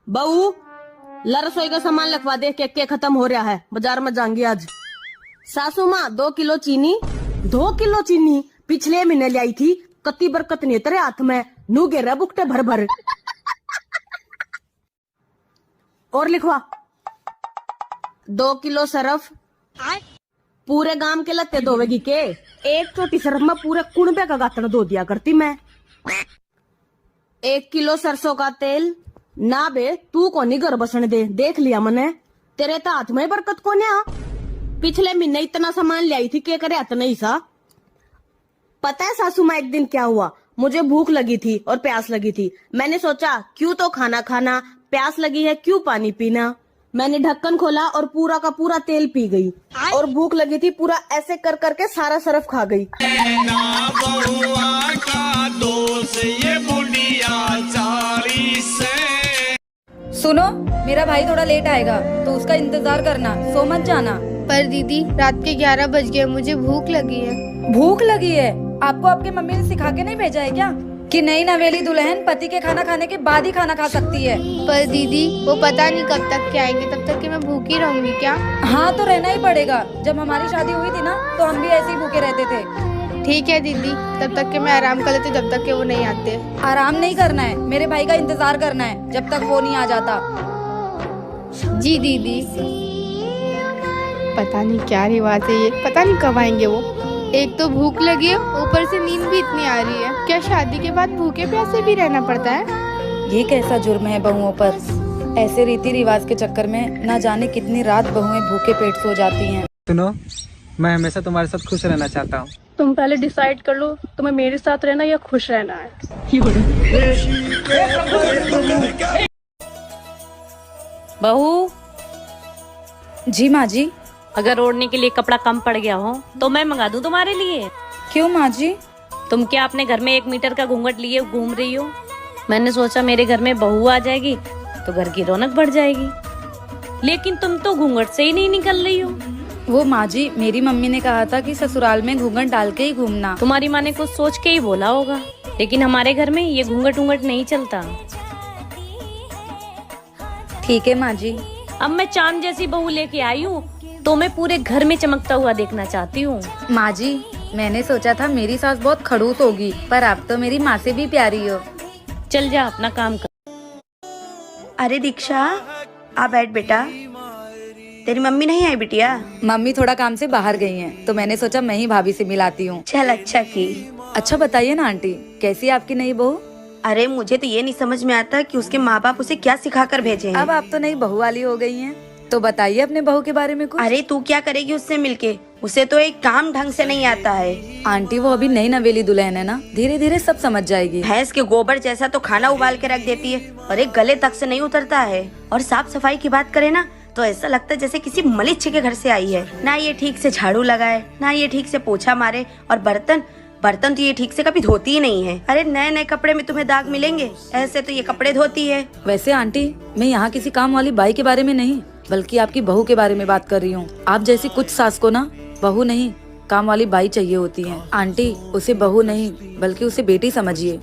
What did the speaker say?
बहू, ला रसोई का सामान लिखवा दे, केक खत्म हो रहा है, बाजार में जाएंगे आज। सासू माँ 2 किलो चीनी। 2 किलो चीनी पिछले महीने लाई थी, कत्ती बरकत नहीं तेरे हाथ में, नू गिर बुकटे भर भर। और लिखवा 2 किलो सरफ। पूरे गांव के लत्ते धोवेगी के? एक छोटी सरफ में पूरे कुणबे का गातड़ धो दिया करती मैं। 1 किलो सरसों का तेल। ना बे, तू कोनी घर बसने दे, देख लिया मैंने, तेरे तो हाथ में बरकत कोने आ। पिछले महीने इतना सामान लाई थी, के करे हाथ नहीं सा। पता है सासू माँ, एक दिन क्या हुआ, मुझे भूख लगी थी और प्यास लगी थी। मैंने सोचा क्यों तो खाना खाना, प्यास लगी है क्यों पानी पीना। मैंने ढक्कन खोला और पूरा का पूरा तेल पी गई, और भूख लगी थी, पूरा ऐसे कर करके सारा सरफ खा गई। सुनो, मेरा भाई थोड़ा लेट आएगा तो उसका इंतजार करना, सो मत जाना। पर दीदी रात के 11 बज गए, मुझे भूख लगी है। भूख लगी है? आपको आपके मम्मी ने सिखा के नहीं भेजा है क्या कि नई नवेली दुल्हन पति के खाना खाने के बाद ही खाना खा सकती है? पर दीदी वो पता नहीं कब तक के आएंगे, तब तक के मैं भूखी रहूंगी क्या? हाँ तो रहना ही पड़ेगा। जब हमारी शादी हुई थी ना तो हम भी ऐसे ही भूखे रहते थे। ठीक है दीदी, तब तक के मैं आराम कर लेती हूँ, जब तक के वो नहीं आते। आराम नहीं करना है, मेरे भाई का इंतजार करना है जब तक वो नहीं आ जाता। जी दीदी। पता नहीं क्या रिवाज है ये, पता नहीं कब आएंगे वो। एक तो भूख लगी है, ऊपर से नींद भी इतनी आ रही है। क्या शादी के बाद भूखे प्यासे भी रहना पड़ता है? ये कैसा जुर्म है बहुओं पर? ऐसे रीति रिवाज के चक्कर में ना जाने कितनी रात बहुएं भूखे पेट सो जाती हैं। सुनो, मैं हमेशा तुम्हारे साथ खुश रहना चाहता हूँ। तुम पहले डिसाइड कर लो, तुम्हें मेरे साथ रहना या खुश रहना है। बहू, जी माँ जी। अगर ओढ़ने के लिए कपड़ा कम पड़ गया हो तो मैं मंगा दूं तुम्हारे लिए। क्यों माँ जी? तुम क्या अपने घर में 1 मीटर का घूंघट लिए घूम रही हो? मैंने सोचा मेरे घर में बहू आ जाएगी तो घर की रौनक बढ़ जाएगी, लेकिन तुम तो घूंघट से ही नहीं निकल रही हो। वो माँ जी, मेरी मम्मी ने कहा था कि ससुराल में घूंघट डाल के ही घूमना। तुम्हारी माँ ने कुछ सोच के ही बोला होगा, लेकिन हमारे घर में ये घूंघट उंघट नहीं चलता। ठीक है माँ जी। अब मैं चांद जैसी बहू लेके आई हूँ, तो मैं पूरे घर में चमकता हुआ देखना चाहती हूँ। माँ जी, मैंने सोचा था मेरी सास बहुत खड़ूस होगी, पर आप तो मेरी माँ से भी प्यारी हो। चल जा अपना काम कर। अरे दीक्षा, आ बैठ बेटा। तेरी मम्मी नहीं आई बिटिया? मम्मी थोड़ा काम से बाहर गई हैं, तो मैंने सोचा मैं ही भाभी से मिलाती हूँ। चल अच्छा की। अच्छा बताइए ना आंटी, कैसी है आपकी नई बहू? अरे मुझे तो ये नहीं समझ में आता कि उसके माँ बाप उसे क्या सिखा कर भेजे हैं। अब आप तो नई बहू वाली हो गई हैं, तो बताइए अपने बहू के बारे में कुछ। अरे तू क्या करेगी उससे मिलके? उसे तो एक काम ढंग से नहीं आता है। आंटी वो अभी नई नवेली दुल्हन है ना, धीरे धीरे सब समझ जाएगी। भैंस के गोबर जैसा तो खाना उबाल के रख देती है और एक गले तक से नहीं उतरता है। और साफ सफाई की बात करे ना तो ऐसा लगता है जैसे किसी मलिच्छ के घर से आई है। ना ये ठीक से झाड़ू लगाए, ना ये ठीक से पोछा मारे, और बर्तन तो ये ठीक से कभी धोती ही नहीं है। अरे नए नए कपड़े में तुम्हें दाग मिलेंगे, ऐसे तो ये कपड़े धोती है। वैसे आंटी, मैं यहाँ किसी काम वाली बाई के बारे में नहीं, बल्कि आपकी बहू के बारे में बात कर रही हूँ। आप जैसी कुछ सास को ना बहू नहीं, काम वाली बाई चाहिए होती है। आंटी, उसे बहू नहीं बल्कि उसे बेटी समझिए।